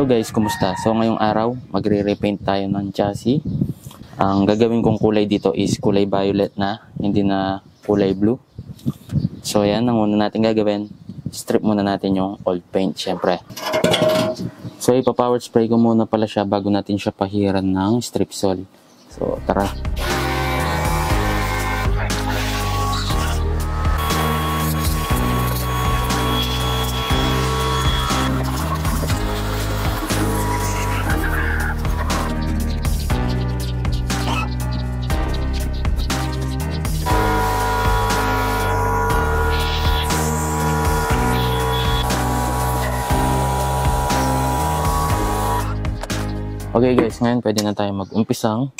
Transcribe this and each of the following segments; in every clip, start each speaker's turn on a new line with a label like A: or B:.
A: Hello guys, kumusta? So ngayong araw, magre-repaint tayo ng chassis. Ang gagawin kong kulay dito is kulay violet na, hindi na kulay blue. So yan, ang una natin gagawin, strip muna natin yung old paint syempre. So ipa-power spray ko muna pala siya bago natin siya pahiran ng strip sol. So tara. Okay guys, ngayon pwede na tayo mag-umpisang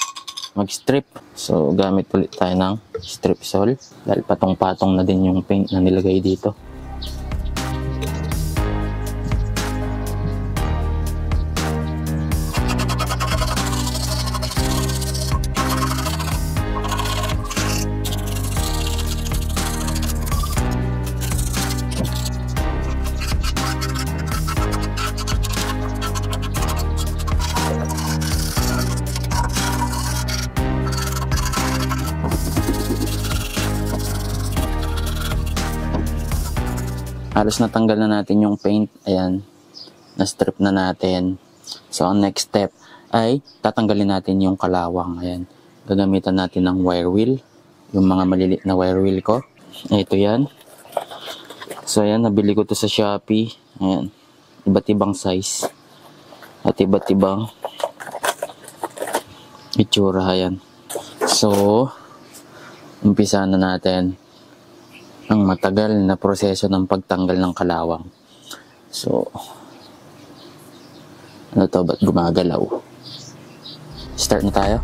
A: mag-strip. So gamit ulit tayo ng strip sol dahil patong-patong na din yung paint na nilagay dito. Halos natanggal na natin yung paint. Ayan, na-strip na natin. So, ang next step ay tatanggalin natin yung kalawang. Ayan, gagamitan natin ng wire wheel. Yung mga maliliit na wire wheel ko. Ito yan. So, ayan, nabili ko to sa Shopee. Ayan, iba't ibang size. At iba't ibang itsura. Ayan. So, umpisa na natin ang matagal na proseso ng pagtanggal ng kalawang. So, ano to? Ba't gumagalaw? Start na tayo.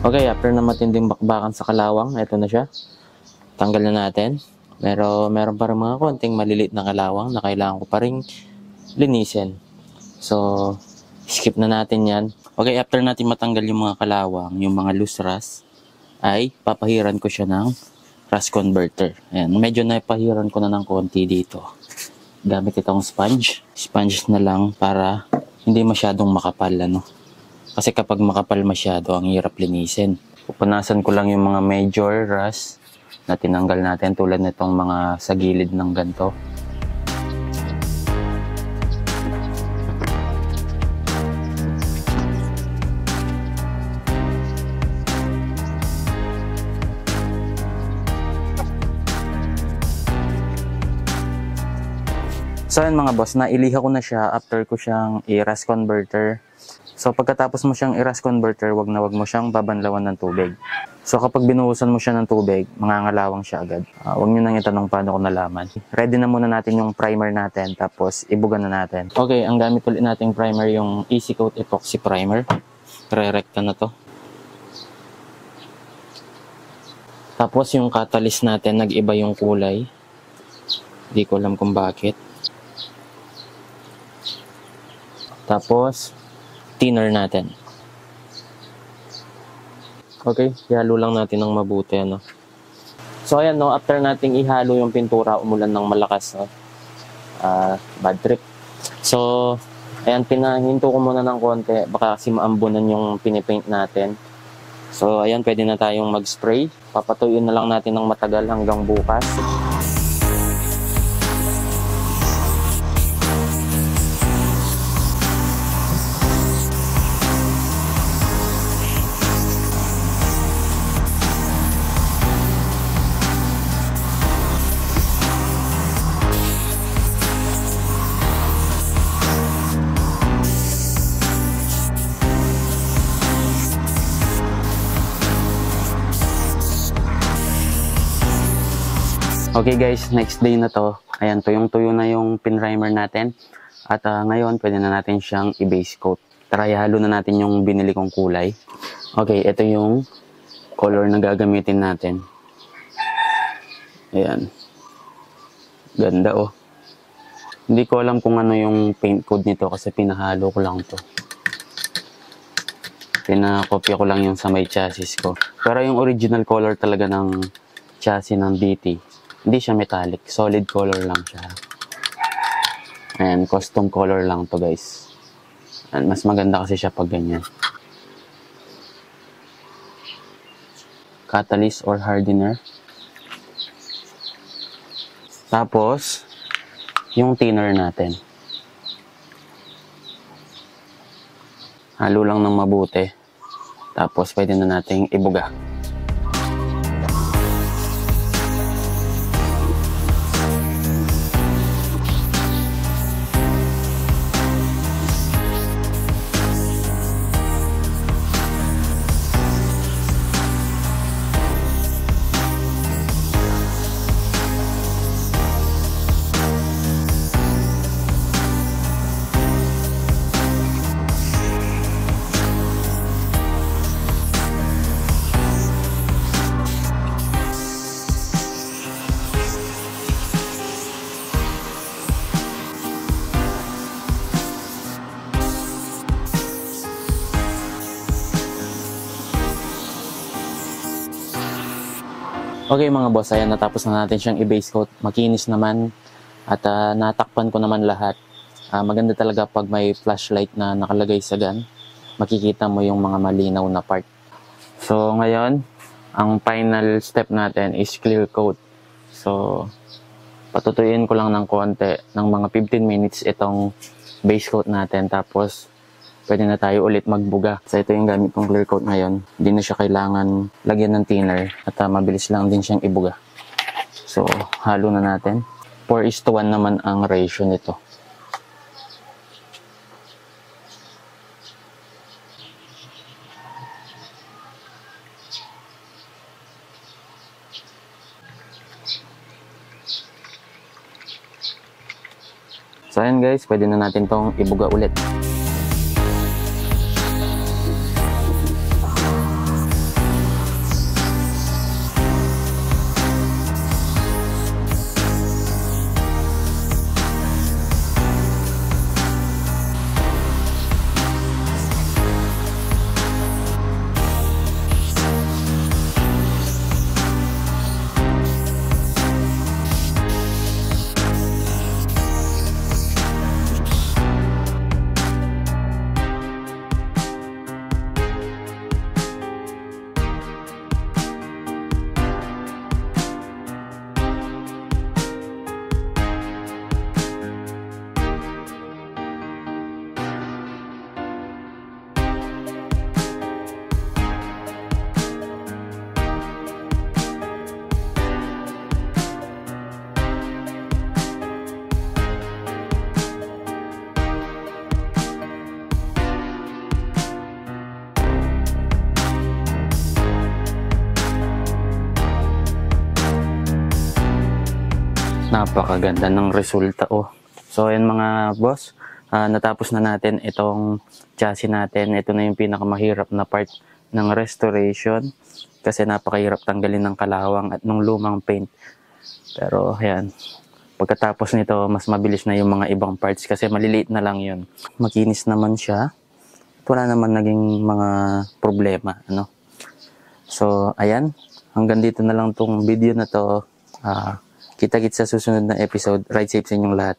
A: Okay, after na matinding bakbakan sa kalawang, ito na siya. Tanggal na natin. Pero meron pa rin mga konting maliliit na kalawang na kailangan ko pa rin linisin. So, skip na natin yan. Okay, after natin matanggal yung mga kalawang, yung mga loose rust, ay papahiran ko siya ng rust converter. Ayan, medyo napahiran ko na ng konti dito. Gamit itong sponge. Sponge na lang para hindi masyadong makapal, ano. Kasi kapag makapal masyado, ang hirap linisin. Pupunasan ko lang yung mga major rust na tinanggal natin tulad nitong mga sa gilid ng ganito. So yun mga boss, nailiha ko na siya after ko siyang i-rust converter. So pagkatapos mo siyang i-rust converter, wag mo siyang babanlawan ng tubig. So kapag binuhusan mo siya ng tubig, mangangalawang siya agad. Huwag nyo nang itanong paano ko nalaman. Ready na muna natin yung primer natin, tapos ibugan na natin. Okay, ang gamit ulit nating primer yung Easy Coat Epoxy Primer. Re-recta na to. Tapos yung catalyst natin, nag-iba yung kulay. Hindi ko alam kung bakit. Tapos thinner natin. Okay, ihalo lang natin ng mabuti, ano. So ayan, no, after nating ihalo yung pintura, umulan ng malakas, no. Bad trip. So ayan, pinahinto ko muna ng konti, baka kasi maambunan yung pinipaint natin. So ayan, pwede na tayong mag-spray. Papatuyuin na lang natin ng matagal hanggang bukas. Okay guys, next day na to. Ayan, tuyong-tuyo na yung pin primer natin. At ngayon, pwede na natin siyang i-base coat.
B: Try halo na natin yung binili kong kulay. Okay, ito yung color na gagamitin natin. Ayan. Ganda oh. Hindi ko alam kung ano yung paint code nito kasi pinahalo ko lang to. Pinakopya ko lang yung sa may chassis ko. Pero yung original color talaga ng chassis ng DT, hindi siya metallic. Solid color lang siya. Ayan, custom color lang to guys. And mas maganda kasi siya pag ganyan. Catalyst or hardener. Tapos, yung thinner natin. Halo lang ng mabuti. Tapos, pwede na nating ibuga. Okay mga boss, ayan, natapos na natin siyang i-base coat. Makinis naman at natakpan ko naman lahat. Maganda talaga pag may flashlight na nakalagay sa gun. Makikita mo yung mga malinaw na part. So ngayon, ang final step natin is clear coat. So patutuyuin ko lang ng konti, ng mga 15 minutes itong base coat natin. Tapos pwede na tayo ulit magbuga. So ito yung gamit kong clear coat ngayon. Hindi na siya kailangan lagyan ng thinner at mabilis lang din siyang ibuga. So halo na natin. 4:1 naman ang ratio nito. So ayan guys, pwede na natin tong ibuga ulit. Napakaganda ng resulta oh. So ayan mga boss, natapos na natin itong chassis natin. Ito na yung pinakamahirap na part ng restoration kasi napakahirap tanggalin ng kalawang at ng lumang paint. Pero ayan, pagkatapos nito mas mabilis na yung mga ibang parts kasi maliliit na lang yun. Makinis naman siya. Wala naman naging mga problema, ano. So ayan, hanggang dito na lang tong video na to. Kita-kits sa susunod na episode. Ride safe sa inyong lahat.